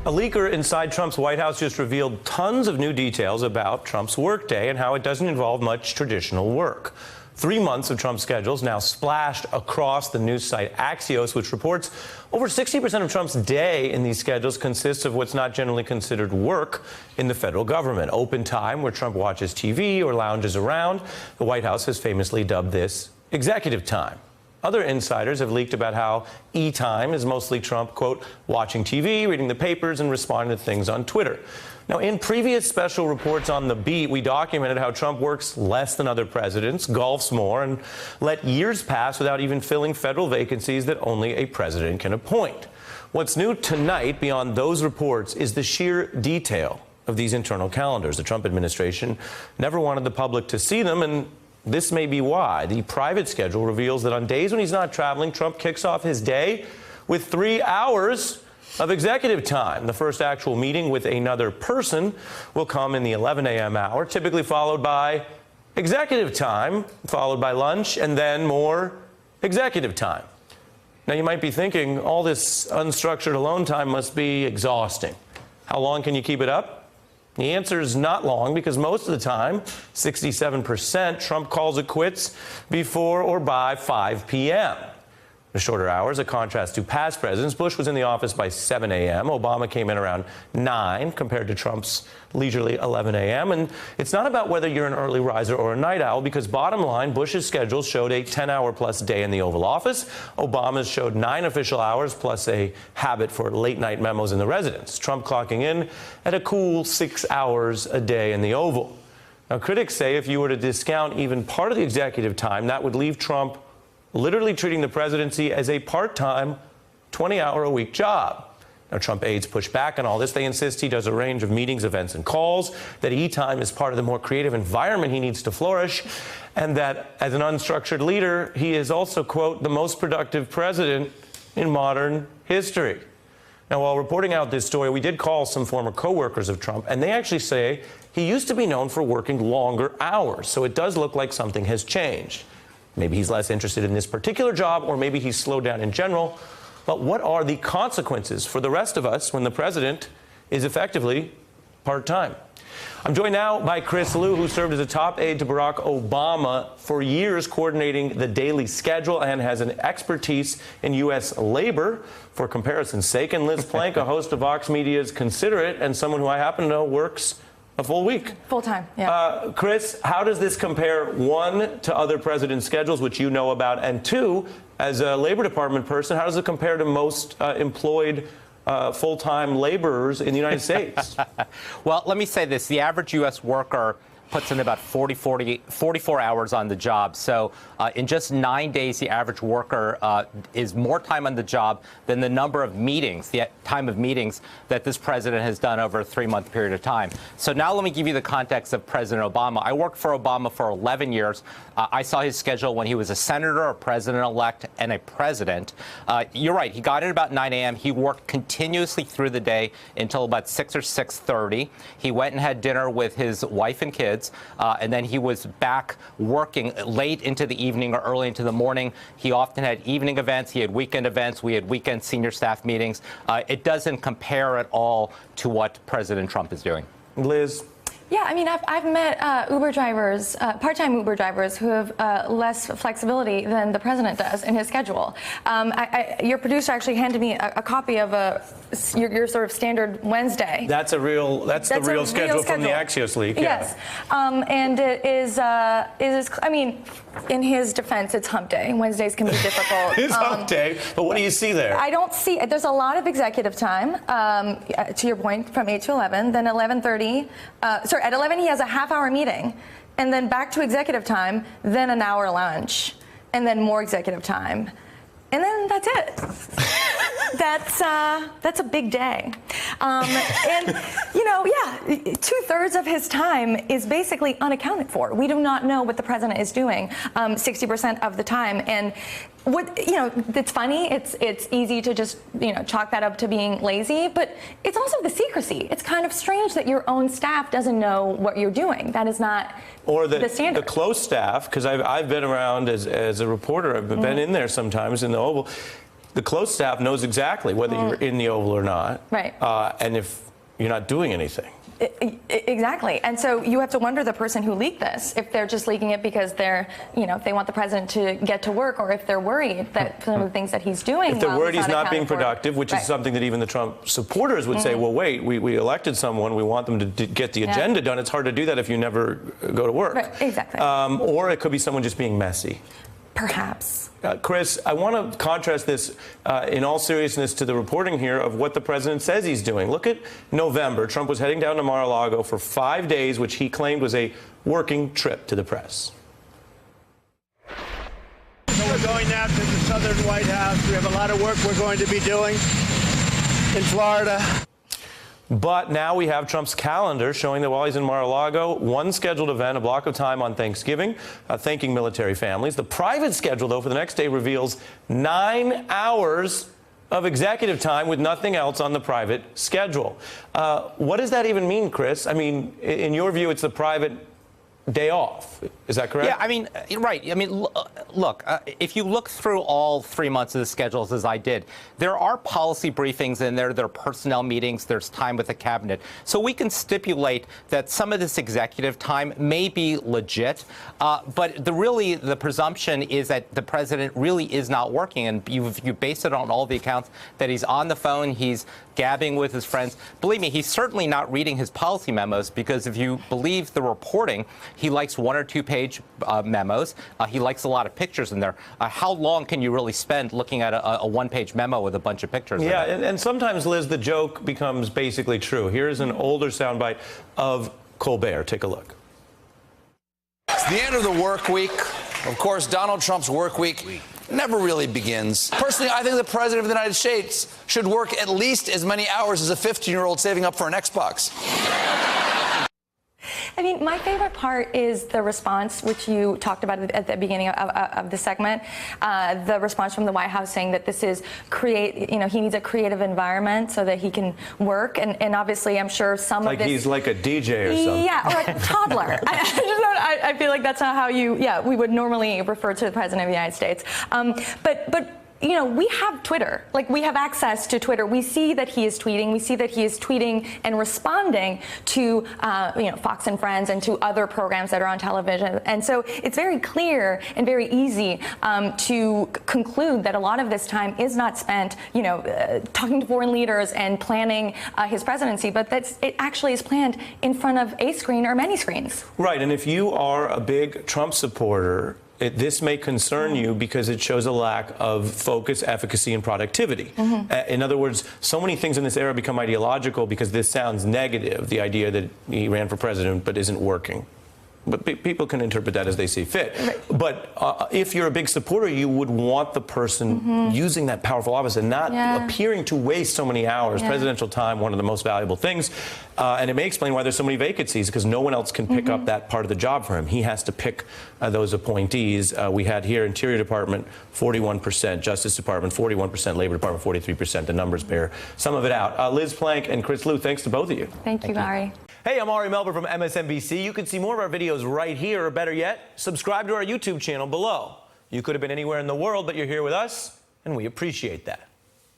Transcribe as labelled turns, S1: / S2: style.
S1: A leaker inside Trump's White House just revealed tons of new details about Trump's workday and how it doesn't involve much traditional work. 3 months of Trump's schedules now splashed across the news site Axios, which reports over 60% of Trump's day in these schedules consists of what's not generally considered work in the federal government. Open time, where Trump watches TV or lounges around. The White House has famously dubbed this executive time. Other insiders have leaked about how E-time is mostly Trump, quote, watching TV, reading the papers, and responding to things on Twitter. Now, in previous special reports on The Beat, we documented how Trump works less than other presidents, golfs more, and let years pass without even filling federal vacancies that only a president can appoint. What's new tonight, beyond those reports, is the sheer detail of these internal calendars. The Trump administration never wanted the public to see them, and this may be why. The private schedule reveals that on days when he's not traveling, Trump kicks off his day with 3 hours of executive time. The first actual meeting with another person will come in the 11 a.m. hour, typically followed by executive time, followed by lunch, and then more executive time. Now, you might be thinking, all this unstructured alone time must be exhausting. How long can you keep it up? The answer is not long, because most of the time, 67%, Trump calls it quits before or by 5 p.m. The shorter hours, a contrast to past presidents. Bush was in the office by 7 a.m. Obama came in around 9, compared to Trump's leisurely 11 a.m. And it's not about whether you're an early riser or a night owl, because bottom line, Bush's schedule showed a 10-hour-plus day in the Oval Office. Obama's showed 9 official hours, plus a habit for late-night memos in the residence. Trump clocking in at a cool 6 hours a day in the Oval. Now, critics say if you were to discount even part of the executive time, that would leave Trump literally treating the presidency as a part-time, 20-hour-a-week job. Now, Trump aides push back on all this. They insist he does a range of meetings, events, and calls, that E-time is part of the more creative environment he needs to flourish, and that as an unstructured leader, he is also, quote, the most productive president in modern history. Now, while reporting out this story, we did call some former co-workers of Trump, and they actually say he used to be known for working longer hours, so it does look like something has changed. Maybe he's less interested in this particular job, or maybe he's slowed down in general. But what are the consequences for the rest of us when the president is effectively part-time? I'm joined now by Chris Lu, who served as a top aide to Barack Obama for years, coordinating the daily schedule, and has an expertise in U.S. labor, for comparison's sake, and Liz Plank, a host of Vox Media's Consider It, and someone who I happen to know works a full week.
S2: Full time, yeah.
S1: Chris, how does this compare, one, to other presidents' schedules, which you know about, and two, as a Labor Department person, how does it compare to most employed full-time laborers in the United States?
S3: Well, let me say this. The average U.S. worker puts in about 44 hours on the job. So in just 9 days, the average worker is more time on the job than the number of meetings, the time of meetings that this president has done over a 3-month period of time. So now let me give you the context of President Obama. I worked for Obama for 11 years. I saw his schedule when he was a senator, a president-elect, and a president. You're right. He got in about 9 a.m. He worked continuously through the day until about 6 or 6:30. He went and had dinner with his wife and kids. And then he was back working late into the evening or early into the morning. He often had evening events. He had weekend events. We had weekend senior staff meetings. It doesn't compare at all to what President Trump is doing.
S1: Liz?
S2: Yeah, I mean, I've met Uber drivers, part-time Uber drivers, who have less flexibility than the president does in his schedule. Your producer actually handed me a copy of your sort of standard Wednesday.
S1: That's the real schedule from the Axios leak.
S2: Yes,
S1: yeah.
S2: And it is, I mean, in his defense, it's hump day. Wednesdays can be difficult.
S1: It's hump day, but what do you see there?
S2: I don't see, there's a lot of executive time, to your point, from 8 to 11, then 11:30, at 11 he has a half-hour meeting, and then back to executive time, then an hour lunch, and then more executive time, and then that's it. That's a big day. And, you know, yeah, 2/3 of his time is basically unaccounted for. We do not know what the president is doing 60% of the time. And what, you know, it's funny, it's easy to just, you know, chalk that up to being lazy, but it's also the secrecy. It's kind of strange that your own staff doesn't know what you're doing. That is not the standard.
S1: The close staff, because I've been around as a reporter, I've been in there sometimes in the Oval. the close staff knows exactly whether you're in the Oval or not.
S2: Right.
S1: And if you're not doing anything.
S2: Exactly. And so you have to wonder the person who leaked this, if they're just leaking it because they're, if they want the president to get to work, or if they're worried that some of the things that he's doing.
S1: If they're worried he's not being
S2: accounted for.
S1: productive, which
S2: Right.
S1: is something that even the Trump supporters would say, well, wait, we elected someone, we want them to get the agenda done. It's hard to do that if you never go to work.
S2: Right. Exactly.
S1: Or it could be someone just being messy.
S2: Perhaps.
S1: Chris, I want to contrast this in all seriousness to the reporting here of what the president says he's doing. Look at November. Trump was heading down to Mar-a-Lago for 5 days, which he claimed was a working trip to the press.
S4: So we're going now to the southern White House. We have a lot of work we're going to be doing in Florida.
S1: But now we have Trump's calendar showing that while he's in Mar-a-Lago, one scheduled event, a block of time on Thanksgiving, thanking military families. The private schedule, though, for the next day reveals 9 hours of executive time with nothing else on the private schedule. What does that even mean, Chris? I mean, in your view, it's the private day off. Is that correct?
S3: Yeah, I mean, right. I mean, look, if you look through all 3 months of the schedules, as I did, there are policy briefings in there, there are personnel meetings, there's time with the cabinet. So we can stipulate that some of this executive time may be legit, but the presumption is that the president really is not working, and you base it on all the accounts that he's on the phone, he's gabbing with his friends. Believe me, he's certainly not reading his policy memos, because if you believe the reporting, he likes 1 or 2 page memos. He likes a lot of pictures in there. How long can you really spend looking at a 1-page memo with a bunch of pictures?
S1: Yeah, and sometimes, Liz, the joke becomes basically true. Here's an older soundbite of Colbert. Take a look.
S5: It's the end of the work week. Of course, Donald Trump's work week never really begins. Personally, I think the president of the United States should work at least as many hours as a 15-year-old saving up for an Xbox.
S2: I mean, my favorite part is the response, which you talked about at the beginning of the segment, the response from the White House saying that this is he needs a creative environment so that he can work. And obviously, I'm sure some of this.
S1: Like he's like a DJ or something.
S2: Yeah, or a toddler. I feel like that's not how we would normally refer to the president of the United States. But we have Twitter. Like, we have access to Twitter. We see that he is tweeting. We see that he is tweeting and responding to, Fox and Friends and to other programs that are on television. And so it's very clear and very easy to conclude that a lot of this time is not spent, talking to foreign leaders and planning his presidency, but that it actually is planned in front of a screen or many screens.
S1: Right. And if you are a big Trump supporter, this may concern you because it shows a lack of focus, efficacy, and productivity. In other words, so many things in this era become ideological because this sounds negative, the idea that he ran for president but isn't working. But people can interpret that as they see fit. Right. But if you're a big supporter, you would want the person using that powerful office and not appearing to waste so many hours. Presidential time, one of the most valuable things. And it may explain why there's so many vacancies, because no one else can pick up that part of the job for him. He has to pick those appointees. We had here Interior Department, 41%, Justice Department, 41%, Labor Department, 43%. The numbers bear some of it out. Liz Plank and Chris Lu, thanks to both of you.
S2: Thank you, Ari.
S1: Hey, I'm Ari Melber from MSNBC. You can see more of our videos right here, or better yet, subscribe to our YouTube channel below. You could have been anywhere in the world, but you're here with us, and we appreciate that.